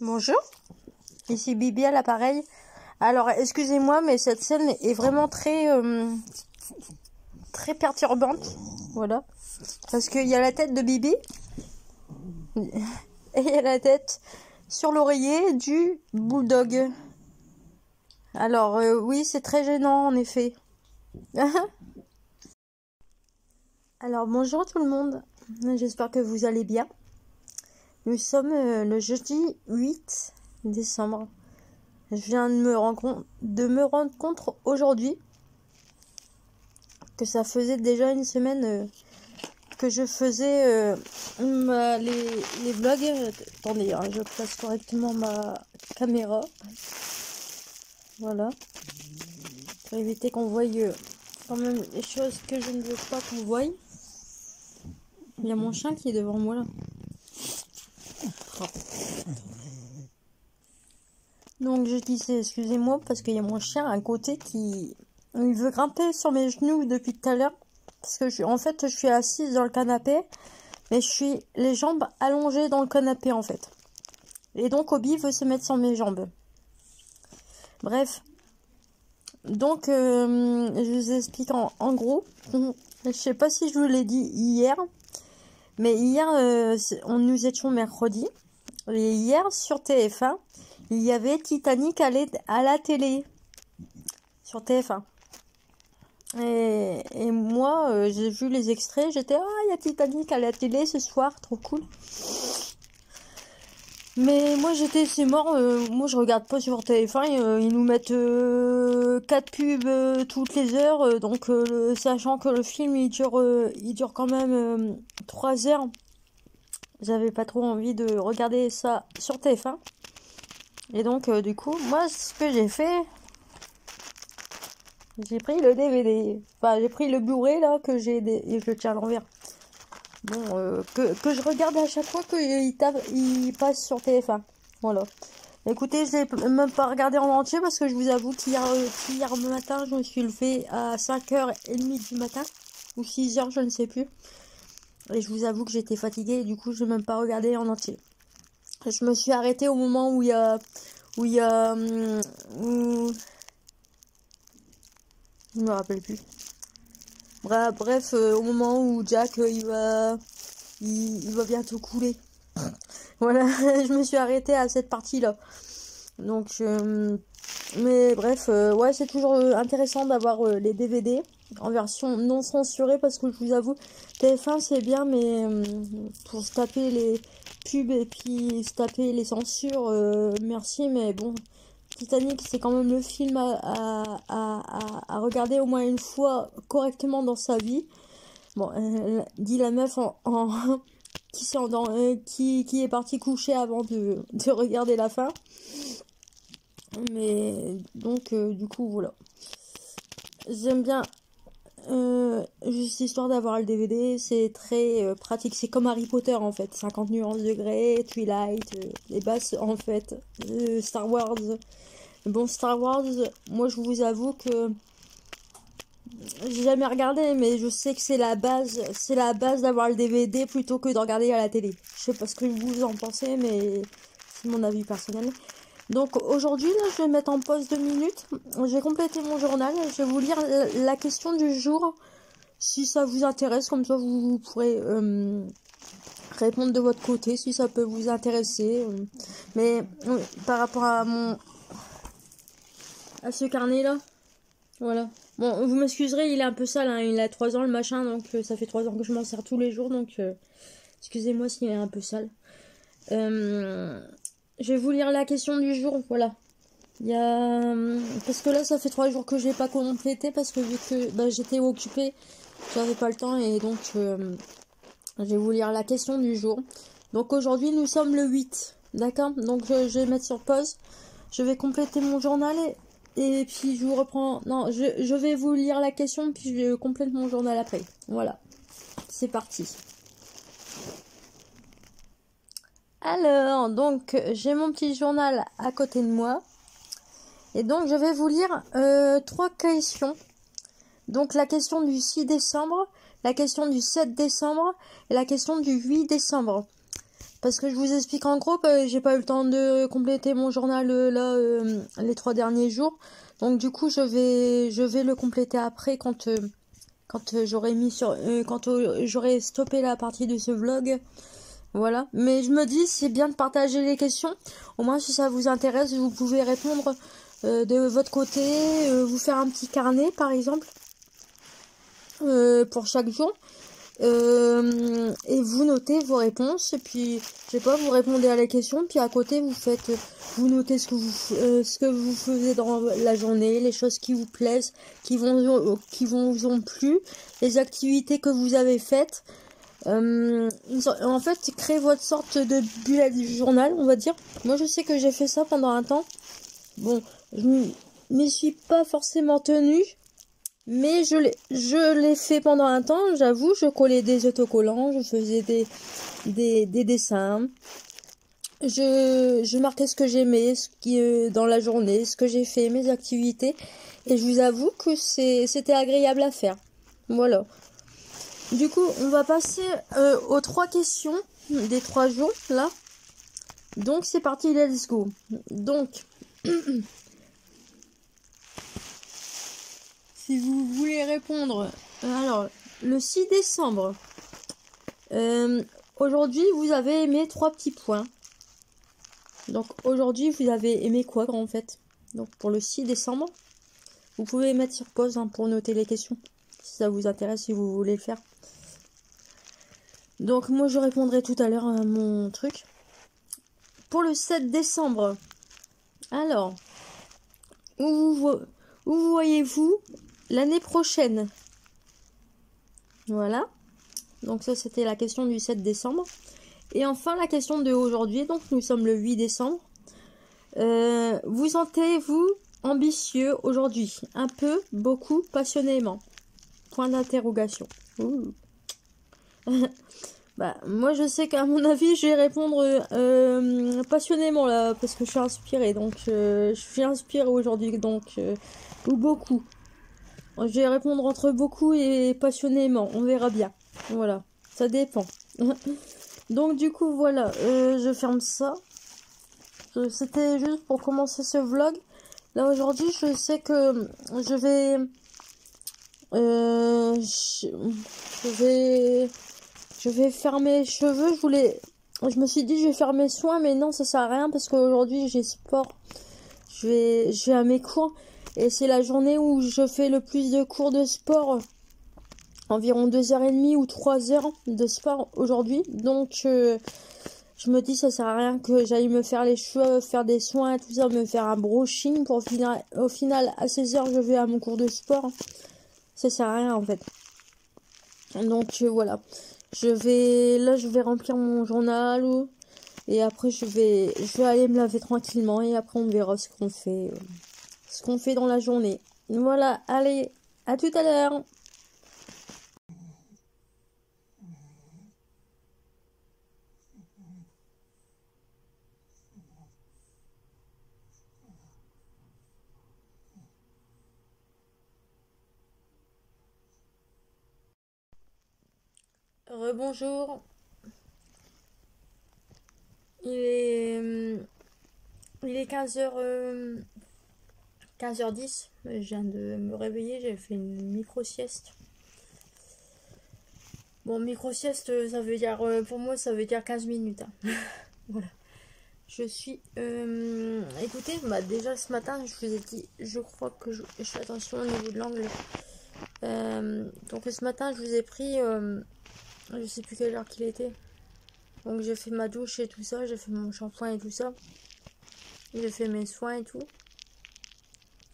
Bonjour, ici Bibi à l'appareil. Alors, excusez-moi, mais cette scène est vraiment très perturbante. Voilà. Parce qu'il y a la tête de Bibi. Et il y a la tête sur l'oreiller du bulldog. Alors, oui, c'est très gênant, en effet. Alors, bonjour tout le monde. J'espère que vous allez bien. Nous sommes le jeudi 8 décembre. Je viens de me rendre compte aujourd'hui que ça faisait déjà une semaine que je faisais les vlogs. Attendez, hein, je place correctement ma caméra. Voilà. Pour éviter qu'on voie quand même les choses que je ne veux pas qu'on voie. Il y a mon chien qui est devant moi là. Donc je disais, excusez-moi, parce qu'il y a mon chien à côté qui il veut grimper sur mes genoux depuis tout à l'heure. Parce que en fait, je suis assise dans le canapé, mais je suis les jambes allongées dans le canapé en fait. Et donc Obi veut se mettre sur mes jambes. Bref. Donc je vous explique en gros. Je sais pas si je vous l'ai dit hier. Mais hier, nous étions mercredi. Et hier, sur TF1, il y avait Titanic à la télé. Sur TF1. Et moi, j'ai vu les extraits. J'étais, il y a Titanic à la télé ce soir. Trop cool. Mais moi, c'est mort. Moi, je regarde pas sur TF1. Ils nous mettent 4 pubs toutes les heures. Donc, sachant que le film, il dure quand même 3 heures. J'avais pas trop envie de regarder ça sur TF1. Et donc, du coup, moi, ce que j'ai fait, j'ai pris le DVD. Enfin, j'ai pris le Blu-ray, là, que j'ai... Et je le tiens à l'envers. Bon, que je regarde à chaque fois qu'il passe sur TF1. Voilà. Écoutez, je l'ai même pas regardé en entier parce que je vous avoue qu'hier matin, je me suis levée à 5h30 du matin. Ou 6h, je ne sais plus. Et je vous avoue que j'étais fatiguée et du coup, je n'ai même pas regardé en entier. Je me suis arrêtée au moment où je me rappelle plus. Bref, au moment où Jack il va bientôt couler. Voilà, je me suis arrêtée à cette partie-là. Donc, mais bref, ouais, c'est toujours intéressant d'avoir les DVD en version non censurée parce que je vous avoue, TF1 c'est bien, mais pour se taper les pubs et puis se taper les censures, merci, mais bon, Titanic c'est quand même le film à regarder au moins une fois correctement dans sa vie. Bon, dit la meuf qui est partie coucher avant de regarder la fin. Mais donc du coup voilà. J'aime bien juste histoire d'avoir le DVD, c'est très pratique. C'est comme Harry Potter en fait. 50 nuances de Grey, Twilight, les basses en fait. Star Wars. Bon, Star Wars, moi je vous avoue que j'ai jamais regardé, mais je sais que c'est la base d'avoir le DVD plutôt que de regarder à la télé. Je sais pas ce que vous en pensez, mais c'est mon avis personnel. Donc aujourd'hui, là, je vais mettre en pause 2 minutes. J'ai complété mon journal. Je vais vous lire la question du jour. Si ça vous intéresse, comme ça vous pourrez répondre de votre côté si ça peut vous intéresser. Mais par rapport à ce carnet là, voilà. Bon, vous m'excuserez, il est un peu sale, hein. Il a 3 ans le machin, donc ça fait 3 ans que je m'en sers tous les jours, donc excusez-moi s'il est un peu sale. Je vais vous lire la question du jour, voilà. Parce que là, ça fait 3 jours que je l'ai pas complété, parce que vu que j'étais occupée, j'avais pas le temps, et donc je vais vous lire la question du jour. Donc aujourd'hui, nous sommes le 8, d'accord? Donc je vais mettre sur pause, je vais compléter mon journal, et puis je vous reprends... Non, je vais vous lire la question, puis je complète mon journal après. Voilà, c'est parti. Alors, donc, j'ai mon petit journal à côté de moi. Et donc, je vais vous lire 3 questions. Donc, la question du 6 décembre, la question du 7 décembre et la question du 8 décembre. Parce que je vous explique en gros, j'ai pas eu le temps de compléter mon journal là les 3 derniers jours. Donc du coup, je vais le compléter après quand j'aurai mis sur quand j'aurai stoppé la partie de ce vlog. Voilà. Mais je me dis, c'est bien de partager les questions. Au moins, si ça vous intéresse, vous pouvez répondre de votre côté, vous faire un petit carnet par exemple pour chaque jour. Et vous notez vos réponses, et puis je sais pas, vous répondez à la question, puis à côté vous notez ce que vous faisiez dans la journée, les choses qui vous plaisent, qui vous ont plu, les activités que vous avez faites. En fait, créez votre sorte de bullet journal, on va dire. Moi, je sais que j'ai fait ça pendant un temps. Bon, je m'y suis pas forcément tenue. Mais je l'ai fait pendant un temps, j'avoue, je collais des autocollants, je faisais des dessins. Je marquais ce que j'aimais, dans la journée, ce que j'ai fait, mes activités. Et je vous avoue que c'était agréable à faire. Voilà. Du coup, on va passer aux 3 questions des 3 jours, là. Donc, c'est parti, let's go. Donc... Si vous voulez répondre, alors, le 6 décembre, aujourd'hui, vous avez aimé 3 petits points. Donc, aujourd'hui, vous avez aimé quoi, en fait? Donc, pour le 6 décembre, vous pouvez mettre sur pause pour noter les questions, si ça vous intéresse, si vous voulez le faire. Donc, moi, je répondrai tout à l'heure à mon truc. Pour le 7 décembre, alors, où vous voyez-vous l'année prochaine? Voilà. Donc ça, c'était la question du 7 décembre. Et enfin, la question de aujourd'hui. Donc, nous sommes le 8 décembre. Vous sentez-vous ambitieux aujourd'hui? Un peu, beaucoup, passionnément? Point d'interrogation. Bah, moi, je sais qu'à mon avis, je vais répondre passionnément, là, parce que je suis inspirée. Donc, je suis inspirée aujourd'hui. Donc, ou beaucoup. Je vais répondre entre beaucoup et passionnément. On verra bien. Voilà. Ça dépend. Donc du coup voilà, je ferme ça. C'était juste pour commencer ce vlog. Là aujourd'hui je sais que je vais... je vais faire mes cheveux. Je me suis dit je vais faire mes soins, mais non, ça sert à rien parce qu'aujourd'hui j'ai sport. Je vais à mes cours et c'est la journée où je fais le plus de cours de sport. Environ 2h30 ou 3 heures de sport aujourd'hui. Donc je me dis ça sert à rien que j'aille me faire les cheveux, faire des soins, tout ça, me faire un brushing pour au final à 16h je vais à mon cours de sport. Ça sert à rien en fait. Donc voilà. Je vais remplir mon journal et après je vais aller me laver tranquillement et après on verra ce qu'on fait dans la journée. Voilà, allez, à tout à l'heure. Rebonjour. Il est 15h10. Je viens de me réveiller, j'ai fait une micro-sieste. Bon, micro-sieste, ça veut dire, pour moi, ça veut dire 15 minutes. Hein. Voilà. Je suis... écoutez, bah, déjà ce matin, je vous ai dit, je crois que je fais attention au niveau de l'angle. Donc ce matin, je vous ai pris... je sais plus quelle heure qu'il était. Donc j'ai fait ma douche et tout ça, j'ai fait mon shampoing et tout ça. J'ai fait mes soins et tout.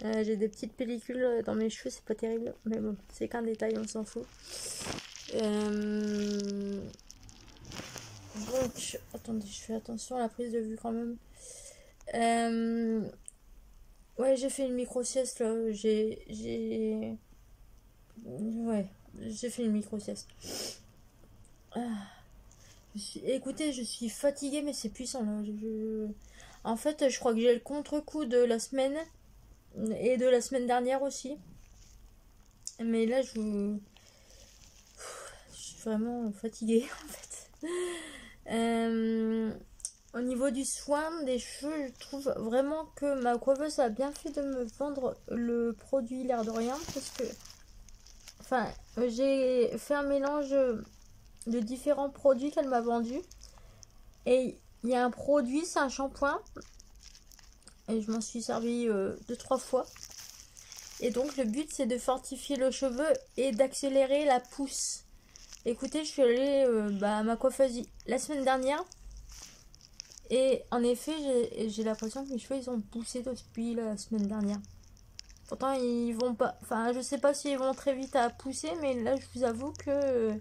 J'ai des petites pellicules dans mes cheveux, c'est pas terrible. Mais bon, c'est qu'un détail, on s'en fout. Donc, attendez, je fais attention à la prise de vue quand même. Ouais, j'ai fait une micro-sieste là. Ouais, j'ai fait une micro-sieste. Écoutez, je suis fatiguée, mais c'est puissant là. En fait, je crois que j'ai le contre-coup de la semaine et de la semaine dernière aussi. Mais là, je suis vraiment fatiguée en fait. Euh, Au niveau du soin des cheveux, je trouve vraiment que ma coiffeuse a bien fait de me vendre le produit l'air de rien parce que, enfin, j'ai fait un mélange de différents produits qu'elle m'a vendus et il y a un produit, c'est un shampoing et je m'en suis servi 2-3 fois. Et donc le but c'est de fortifier le cheveu et d'accélérer la pousse. Écoutez, je suis allée à ma coiffeuse la semaine dernière. Et en effet, j'ai l'impression que mes cheveux ils ont poussé depuis la semaine dernière. Pourtant, ils vont pas. Enfin, je sais pas s'ils vont très vite à pousser, mais là, je vous avoue que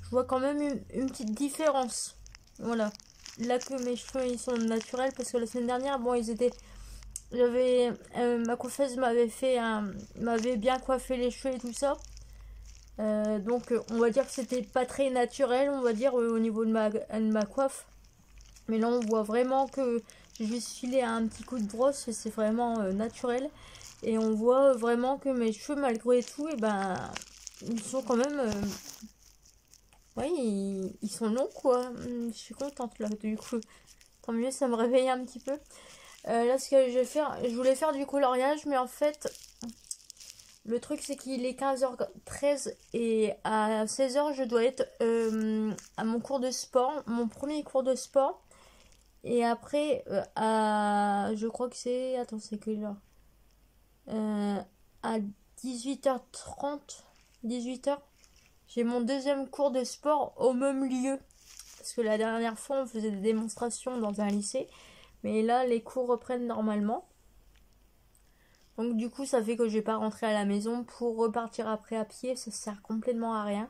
je vois quand même une petite différence. Voilà. Là que mes cheveux ils sont naturels, parce que la semaine dernière, bon, ils étaient. J'avais. Ma coiffeuse m'avait bien coiffé les cheveux et tout ça. Donc, on va dire que c'était pas très naturel, on va dire, au niveau de ma coiffe. Mais là, on voit vraiment que j'ai juste filé un petit coup de brosse et c'est vraiment naturel. Et on voit vraiment que mes cheveux, malgré tout, et ben, ils sont quand même... ouais, ils sont longs, quoi. Je suis contente, là, du coup. Tant mieux, ça me réveille un petit peu. Là, ce que je vais faire... Je voulais faire du coloriage, mais en fait... Le truc, c'est qu'il est 15h13 et à 16h, je dois être à mon cours de sport. Mon premier cours de sport. Et après, je crois que c'est... Attends, c'est quelle heure à 18h30, 18h, j'ai mon deuxième cours de sport au même lieu. Parce que la dernière fois, on faisait des démonstrations dans un lycée. Mais là, les cours reprennent normalement. Donc du coup, ça fait que je vais pas rentrer à la maison pour repartir après à pied. Ça sert complètement à rien.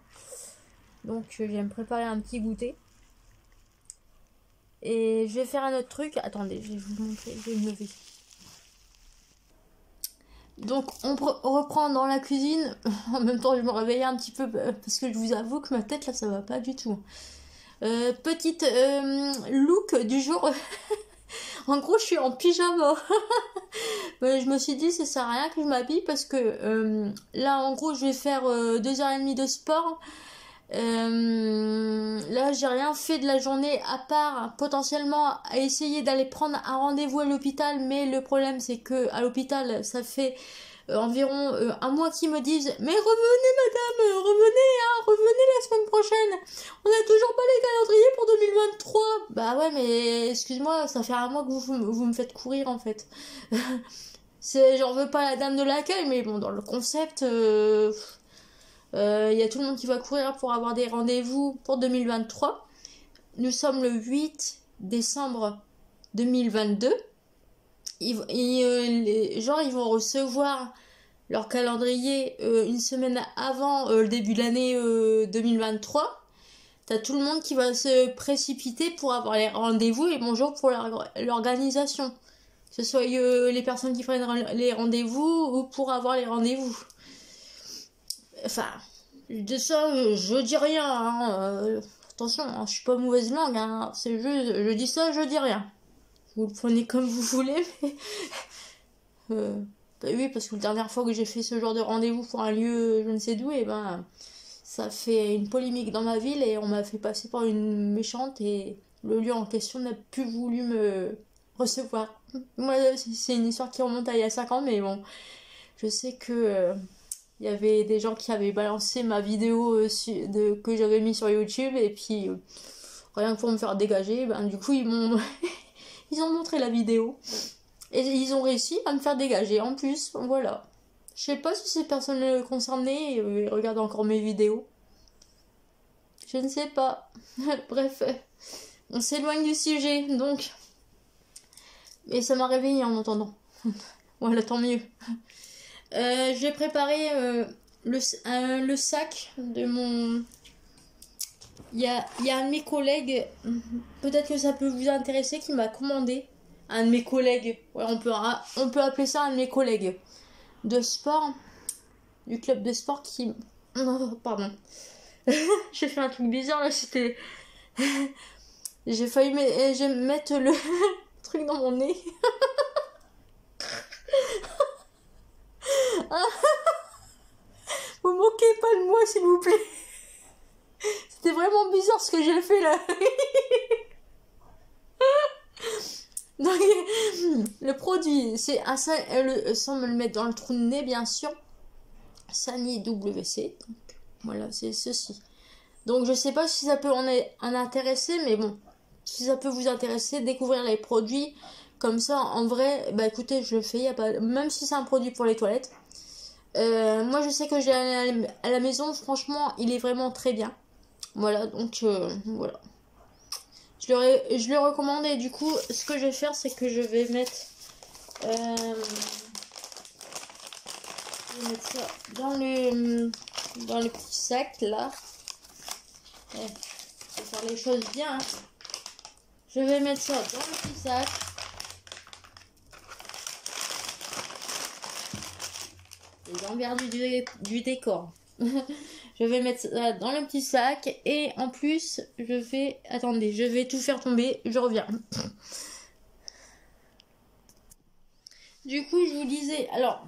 Donc je vais me préparer un petit goûter. Et je vais faire un autre truc. Attendez, je vais vous montrer. Je vais me lever. Donc on reprend dans la cuisine. En même temps, je me réveille un petit peu parce que je vous avoue que ma tête là, ça va pas du tout. Petite look du jour. En gros, je suis en pyjama. Je me suis dit, ça sert à rien que je m'habille parce que là, en gros, je vais faire 2h30 de sport. Là, j'ai rien fait de la journée à part potentiellement à essayer d'aller prendre un rendez-vous à l'hôpital. Mais le problème, c'est que à l'hôpital, ça fait environ un mois qu'ils me disent mais revenez madame, revenez, hein, revenez la semaine prochaine. On a toujours pas les calendriers pour 2023. Bah ouais, mais excuse-moi, ça fait un mois que vous me faites courir en fait. J'en veux pas la dame de l'accueil, mais bon, dans le concept, y a tout le monde qui va courir pour avoir des rendez-vous pour 2023. Nous sommes le 8 décembre 2022. Ils vont recevoir leur calendrier une semaine avant le début de l'année 2023. T'as tout le monde qui va se précipiter pour avoir les rendez-vous et bonjour pour l'organisation. Que ce soit les personnes qui prennent les rendez-vous ou pour avoir les rendez-vous. Enfin, de ça, je dis rien. Hein. Attention, hein, je suis pas mauvaise langue. Hein. C'est juste, je dis ça, je dis rien. Vous le prenez comme vous voulez, mais... bah oui, parce que la dernière fois que j'ai fait ce genre de rendez-vous pour un lieu je ne sais d'où, et ben ça fait une polémique dans ma ville et on m'a fait passer pour une méchante et le lieu en question n'a plus voulu me recevoir. Moi, c'est une histoire qui remonte à il y a 5 ans, mais bon, je sais que il y avait des gens qui avaient balancé ma vidéo que j'avais mis sur YouTube et puis rien que pour me faire dégager, ben du coup ils m'ont ils ont montré la vidéo. Et ils ont réussi à me faire dégager en plus, voilà. Je sais pas si ces personnes concernées regardent encore mes vidéos. Je ne sais pas. Bref, on s'éloigne du sujet, donc. Et ça m'a réveillée en entendant. Voilà, tant mieux. Je vais préparer le sac de mon... Il y a un de mes collègues, peut-être que ça peut vous intéresser, qui m'a commandé. Un de mes collègues, ouais, on peut appeler ça un de mes collègues de sport, du club de sport qui... Oh, pardon. J'ai fait un truc bizarre là, c'était... J'ai failli mettre le truc dans mon nez. Vous moquez pas de moi s'il vous plaît. C'est vraiment bizarre ce que j'ai fait là. Donc, le produit, c'est un sans me le mettre dans le trou de nez, bien sûr. Sani WC. Donc, voilà, c'est ceci. Donc, je sais pas si ça peut en intéresser, mais bon, si ça peut vous intéresser, découvrir les produits. Comme ça, en vrai, bah écoutez, je le fais, y a pas... même si c'est un produit pour les toilettes. Moi, je sais que j'ai à la maison, franchement, il est vraiment très bien. Voilà, donc voilà. Je le recommande et du coup, ce que je vais faire, c'est que je vais mettre ça dans le petit sac là. Je vais faire les choses bien. Hein. Je vais mettre ça dans le petit sac. Les envers du décor. Je vais mettre ça dans le petit sac et en plus je vais... Attendez, je vais tout faire tomber, je reviens. Du coup je vous disais, alors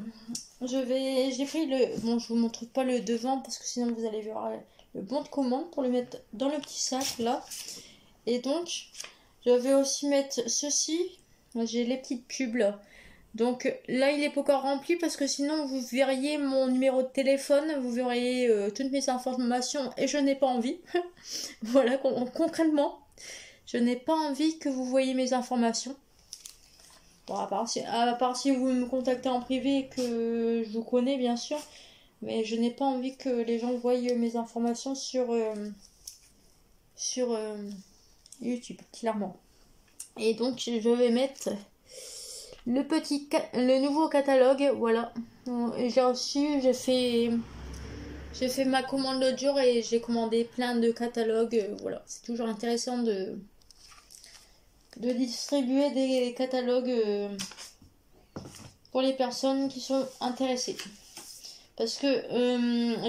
j'ai pris le... Bon je vous montre pas le devant parce que sinon vous allez voir le bon de commande pour le mettre dans le petit sac là. Et donc je vais aussi mettre ceci, j'ai les petites pubs là. Donc là, il n'est pas encore rempli parce que sinon, vous verriez mon numéro de téléphone, vous verriez toutes mes informations et je n'ai pas envie. Voilà, concrètement, je n'ai pas envie que vous voyiez mes informations. Bon, à part si vous me contactez en privé et que je vous connais, bien sûr. Mais je n'ai pas envie que les gens voient mes informations sur YouTube, clairement. Et donc, je vais mettre... le nouveau catalogue, voilà. J'ai reçu, j'ai fait ma commande l'autre jour et j'ai commandé plein de catalogues, voilà. C'est toujours intéressant de distribuer des catalogues pour les personnes qui sont intéressées. Parce que,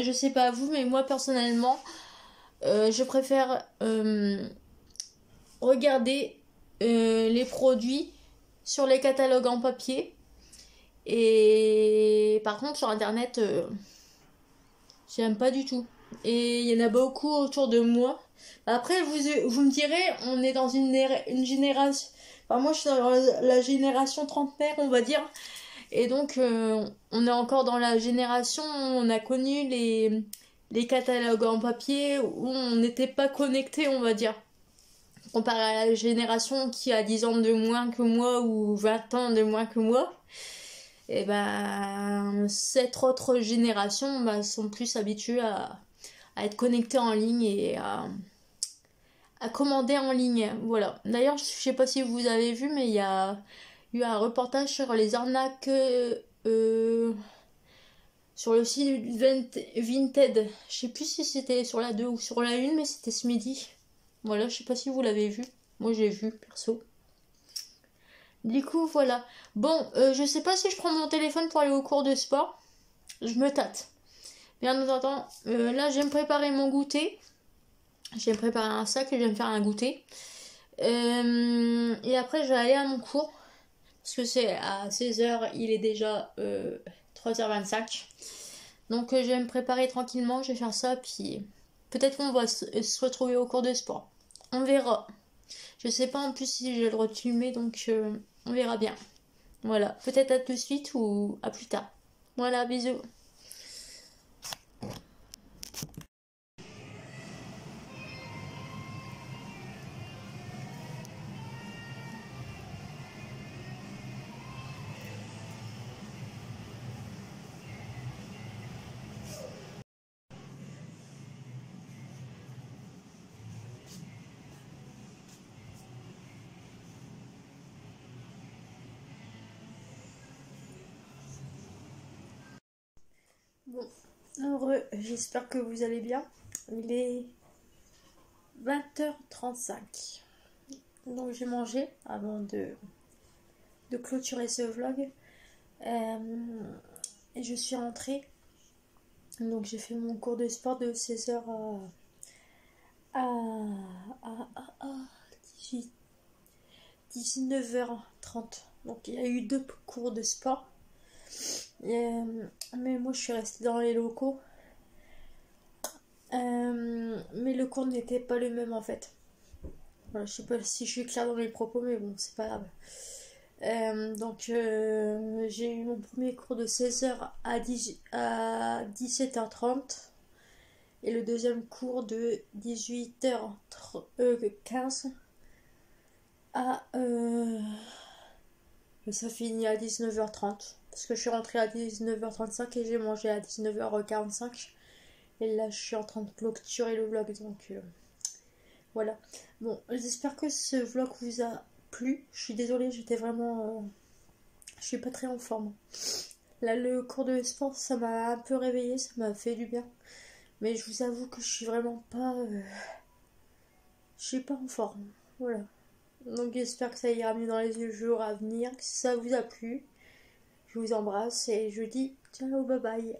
je sais pas vous, mais moi personnellement, je préfère regarder les produits sur les catalogues en papier. Et par contre, sur internet, j'aime pas du tout. Et il y en a beaucoup autour de moi. Après, vous me direz, on est dans une génération. Enfin, moi, je suis dans la génération trentenaire, on va dire. Et donc, on est encore dans la génération où on a connu les catalogues en papier, où on n'était pas connecté, on va dire. Comparé à la génération qui a 10 ans de moins que moi ou 20 ans de moins que moi. Et ben, cette autre génération sont plus habitués à être connectés en ligne et à commander en ligne. Voilà. D'ailleurs, je sais pas si vous avez vu, mais il y a eu un reportage sur les arnaques sur le site Vinted. Je sais plus si c'était sur la 2 ou sur la 1, mais c'était ce midi. Voilà, je sais pas si vous l'avez vu. Moi, j'ai vu, perso. Du coup, voilà. Bon, je sais pas si je prends mon téléphone pour aller au cours de sport. Je me tâte. Bien entendu, là, je vais me préparer mon goûter. Je vais me préparer un sac et je vais me faire un goûter. Et après, je vais aller à mon cours. Parce que c'est à 16h, il est déjà 3h25. Donc, je vais me préparer tranquillement. Je vais faire ça. Puis, peut-être qu'on va se retrouver au cours de sport. On verra. Je sais pas en plus si j'ai le droit de filmer. Donc, on verra bien. Voilà, peut-être à tout de suite ou à plus tard. Voilà, bisous. Bon, heureux, j'espère que vous allez bien. Il est 20h35. Donc j'ai mangé avant de clôturer ce vlog. Et je suis rentrée. Donc j'ai fait mon cours de sport de 16h à 19h30. Donc il y a eu 2 cours de sport. Mais moi je suis restée dans les locaux. Mais le cours n'était pas le même en fait. Voilà, je sais pas si je suis claire dans mes propos, mais bon, c'est pas grave. J'ai eu mon premier cours de 16h à 17h30 et le deuxième cours de 18h15 à... ça finit à 19h30 parce que je suis rentrée à 19h35 et j'ai mangé à 19h45 et là je suis en train de clôturer le vlog donc voilà. Bon, j'espère que ce vlog vous a plu. Je suis désolée, j'étais vraiment... je suis pas très en forme. Là, le cours de sport, ça m'a un peu réveillée, ça m'a fait du bien. Mais je vous avoue que je suis vraiment pas... je suis pas en forme. Voilà. Donc j'espère que ça ira mieux dans les jours à venir, que ça vous a plu. Je vous embrasse et je vous dis ciao, bye bye.